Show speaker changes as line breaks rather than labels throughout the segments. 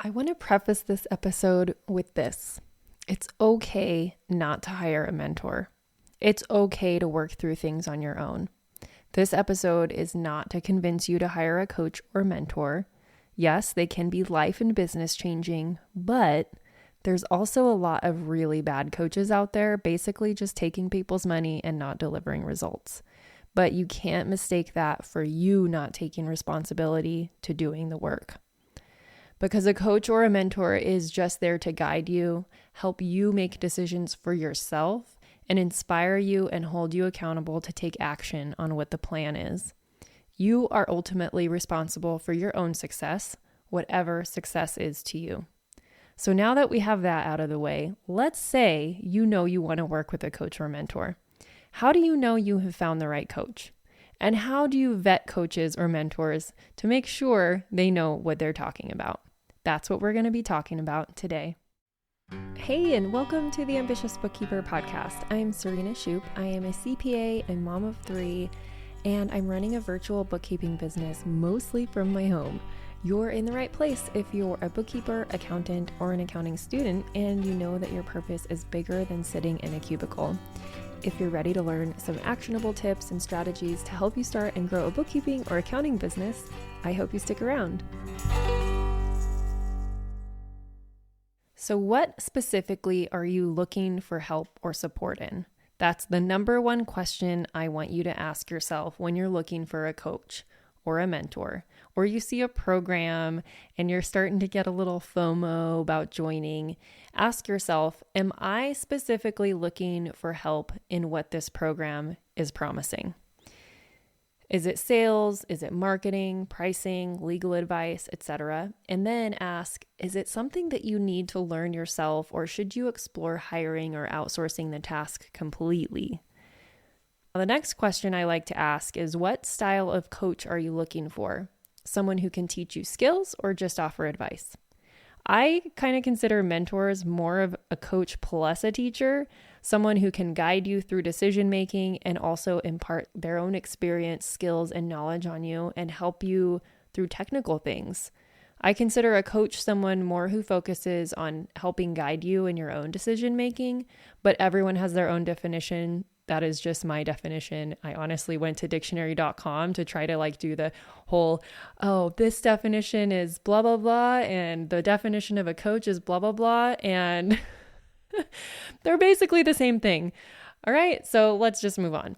I want to preface this episode with this. It's okay not to hire a mentor. It's okay to work through things on your own. This episode is not to convince you to hire a coach or mentor. Yes, they can be life and business changing, but there's also a lot of really bad coaches out there, basically just taking people's money and not delivering results. But you can't mistake that for you not taking responsibility to doing the work. Because a coach or a mentor is just there to guide you, help you make decisions for yourself, and inspire you and hold you accountable to take action on what the plan is. You are ultimately responsible for your own success, whatever success is to you. So now that we have that out of the way, let's say you know you want to work with a coach or mentor. How do you know you have found the right coach? And how do you vet coaches or mentors to make sure they know what they're talking about? That's what we're going to be talking about today. Hey, and welcome to the Ambitious Bookkeeper Podcast. I'm Serena Shoup. I am a CPA and mom of 3, and I'm running a virtual bookkeeping business mostly from my home. You're in the right place if you're a bookkeeper, accountant, or an accounting student, and you know that your purpose is bigger than sitting in a cubicle. If you're ready to learn some actionable tips and strategies to help you start and grow a bookkeeping or accounting business, I hope you stick around. So what specifically are you looking for help or support in? That's the number one question I want you to ask yourself when you're looking for a coach or a mentor, or you see a program and you're starting to get a little FOMO about joining. Ask yourself, am I specifically looking for help in what this program is promising? Is it sales? Is it marketing, pricing, legal advice, etc.? And then ask, is it something that you need to learn yourself, or should you explore hiring or outsourcing the task completely? The next question I like to ask is, what style of coach are you looking for? Someone who can teach you skills or just offer advice? I kind of consider mentors more of a coach plus a teacher, someone who can guide you through decision making and also impart their own experience, skills, and knowledge on you and help you through technical things. I consider a coach someone more who focuses on helping guide you in your own decision making, but everyone has their own definition. That is just my definition. I honestly went to dictionary.com to try to do the whole, this definition is blah, blah, blah, and the definition of a coach is blah, blah, blah, and they're basically the same thing. All right, so let's just move on.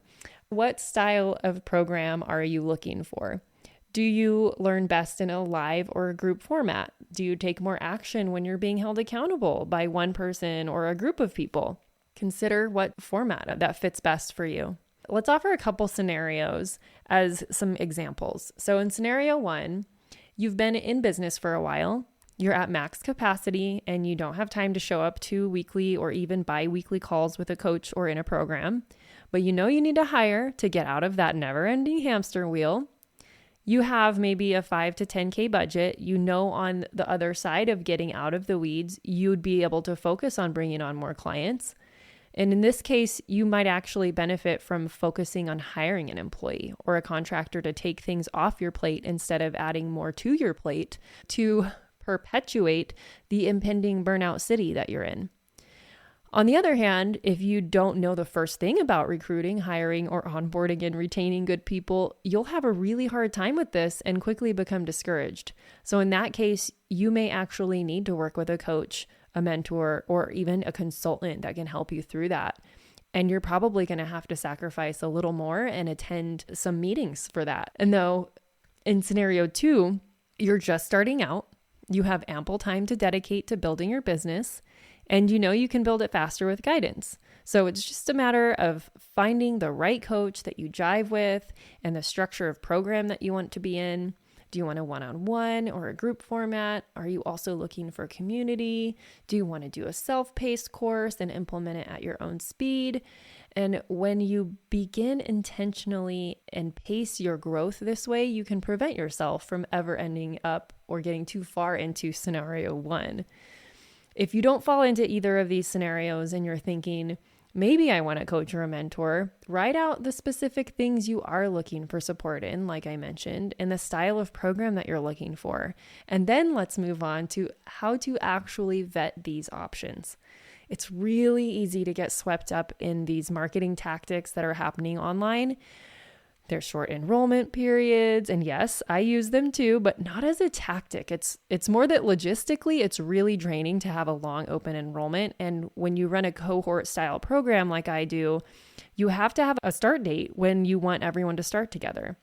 What style of program are you looking for? Do you learn best in a live or a group format? Do you take more action when you're being held accountable by one person or a group of people? Consider what format that fits best for you. Let's offer a couple scenarios as some examples. So in scenario 1, you've been in business for a while, you're at max capacity, and you don't have time to show up to weekly or even bi-weekly calls with a coach or in a program, but you know you need to hire to get out of that never-ending hamster wheel. You have maybe a 5 to 10K budget. You know on the other side of getting out of the weeds, you'd be able to focus on bringing on more clients. And in this case, you might actually benefit from focusing on hiring an employee or a contractor to take things off your plate instead of adding more to your plate to perpetuate the impending burnout city that you're in. On the other hand, if you don't know the first thing about recruiting, hiring, or onboarding and retaining good people, you'll have a really hard time with this and quickly become discouraged. So in that case, you may actually need to work with a coach, a mentor, or even a consultant that can help you through that. And you're probably going to have to sacrifice a little more and attend some meetings for that. And though in scenario 2, you're just starting out, you have ample time to dedicate to building your business, and you know you can build it faster with guidance. So it's just a matter of finding the right coach that you jive with and the structure of program that you want to be in. Do you want a one-on-one or a group format? Are you also looking for community? Do you want to do a self-paced course and implement it at your own speed? And when you begin intentionally and pace your growth this way, you can prevent yourself from ever ending up or getting too far into scenario 1. If you don't fall into either of these scenarios and you're thinking, Maybe I want a coach or a mentor. Write out the specific things you are looking for support in, like I mentioned, and the style of program that you're looking for. And then let's move on to how to actually vet these options. It's really easy to get swept up in these marketing tactics that are happening online. There's short enrollment periods, and yes, I use them too, but not as a tactic. It's more that logistically, it's really draining to have a long open enrollment. And when you run a cohort style program like I do, you have to have a start date when you want everyone to start together.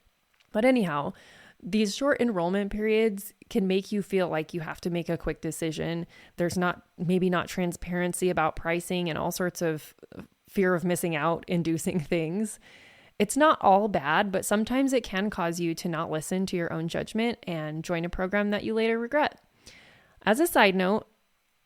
But anyhow, these short enrollment periods can make you feel like you have to make a quick decision. There's maybe not transparency about pricing and all sorts of fear of missing out inducing things. It's not all bad, but sometimes it can cause you to not listen to your own judgment and join a program that you later regret. As a side note,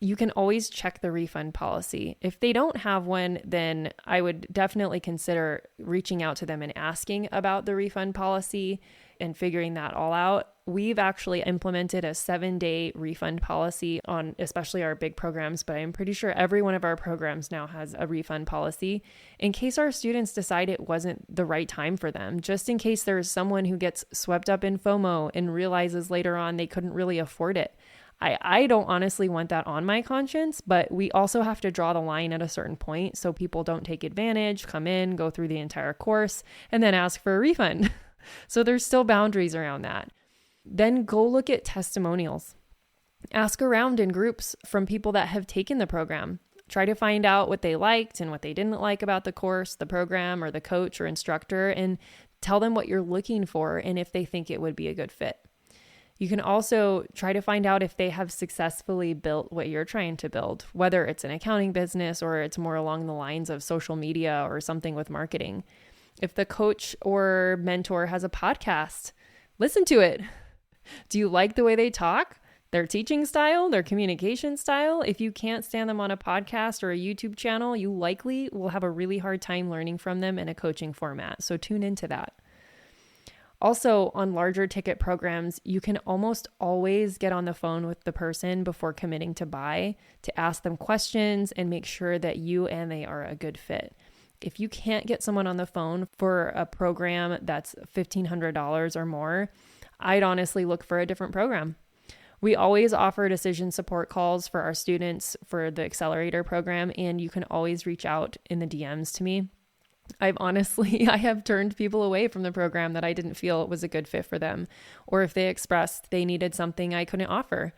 you can always check the refund policy. If they don't have one, then I would definitely consider reaching out to them and asking about the refund policy and figuring that all out. We've actually implemented a 7-day refund policy on especially our big programs, but I'm pretty sure every one of our programs now has a refund policy in case our students decide it wasn't the right time for them, just in case there's someone who gets swept up in FOMO and realizes later on they couldn't really afford it. I don't honestly want that on my conscience, but we also have to draw the line at a certain point so people don't take advantage, come in, go through the entire course, and then ask for a refund. So there's still boundaries around that. Then go look at testimonials. Ask around in groups from people that have taken the program. Try to find out what they liked and what they didn't like about the course, the program, or the coach or instructor, and tell them what you're looking for and if they think it would be a good fit. You can also try to find out if they have successfully built what you're trying to build, whether it's an accounting business or it's more along the lines of social media or something with marketing. If the coach or mentor has a podcast, listen to it. Do you like the way they talk? Their teaching style, their communication style? If you can't stand them on a podcast or a YouTube channel, you likely will have a really hard time learning from them in a coaching format. So tune into that. Also, on larger ticket programs, you can almost always get on the phone with the person before committing to buy to ask them questions and make sure that you and they are a good fit. If you can't get someone on the phone for a program that's $1,500 or more, I'd honestly look for a different program. We always offer decision support calls for our students for the Accelerator program, and you can always reach out in the DMs to me. I have turned people away from the program that I didn't feel was a good fit for them, or if they expressed they needed something I couldn't offer.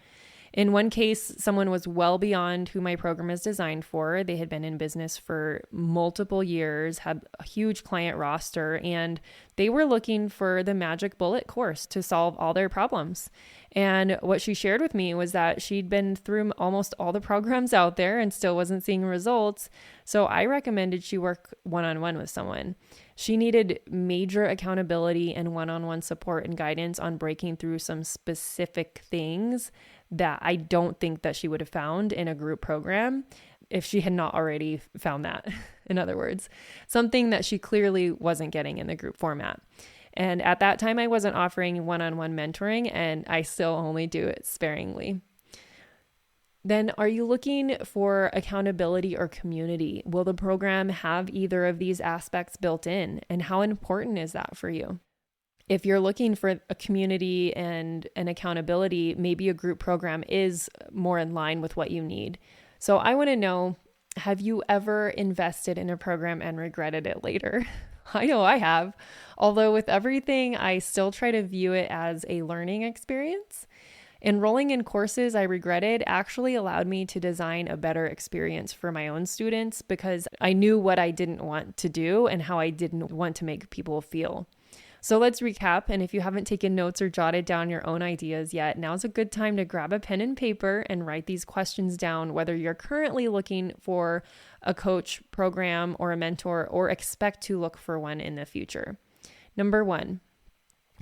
In one case, someone was well beyond who my program is designed for. They had been in business for multiple years, had a huge client roster, and they were looking for the magic bullet course to solve all their problems. And what she shared with me was that she'd been through almost all the programs out there and still wasn't seeing results. So I recommended she work one-on-one with someone. She needed major accountability and one-on-one support and guidance on breaking through some specific things that I don't think that she would have found in a group program if she had not already found that. In other words, something that she clearly wasn't getting in the group format. And at that time, I wasn't offering one-on-one mentoring, and I still only do it sparingly. Then, are you looking for accountability or community? Will the program have either of these aspects built in? And how important is that for you? If you're looking for a community and an accountability, maybe a group program is more in line with what you need. So I want to know, have you ever invested in a program and regretted it later? I know I have. Although with everything, I still try to view it as a learning experience. Enrolling in courses I regretted actually allowed me to design a better experience for my own students because I knew what I didn't want to do and how I didn't want to make people feel. So let's recap. And if you haven't taken notes or jotted down your own ideas yet, now's a good time to grab a pen and paper and write these questions down, whether you're currently looking for a coach program or a mentor or expect to look for one in the future. Number 1,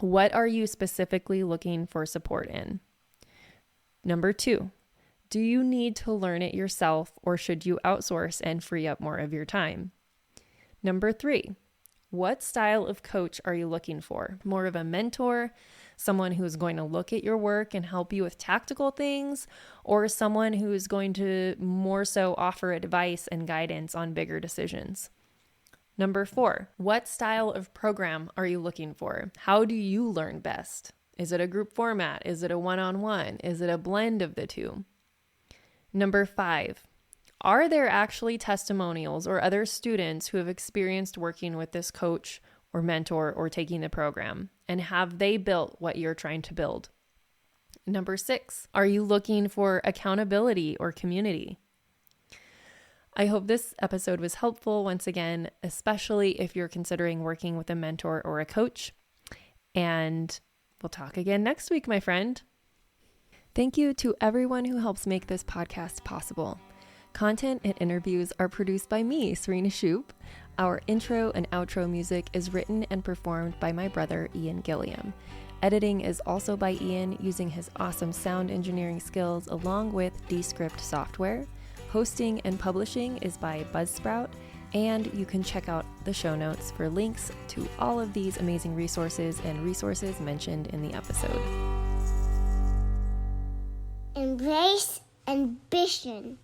what are you specifically looking for support in? Number 2, do you need to learn it yourself or should you outsource and free up more of your time? Number 3, what style of coach are you looking for? More of a mentor, Someone who's going to look at your work and help you with tactical things, or someone who is going to more so offer advice and guidance on bigger decisions? Number 4, what style of program are you looking for? How do you learn best? Is it a group format? Is it a one-on-one? Is it a blend of the two? Number 5, are there actually testimonials or other students who have experienced working with this coach or mentor or taking the program? And have they built what you're trying to build? Number 6, are you looking for accountability or community? I hope this episode was helpful once again, especially if you're considering working with a mentor or a coach. And we'll talk again next week, my friend. Thank you to everyone who helps make this podcast possible. Content and interviews are produced by me, Serena Shoup. Our intro and outro music is written and performed by my brother, Ian Gilliam. Editing is also by Ian using his awesome sound engineering skills along with Descript software. Hosting and publishing is by Buzzsprout, and you can check out the show notes for links to all of these amazing resources and resources mentioned in the episode.
Embrace ambition.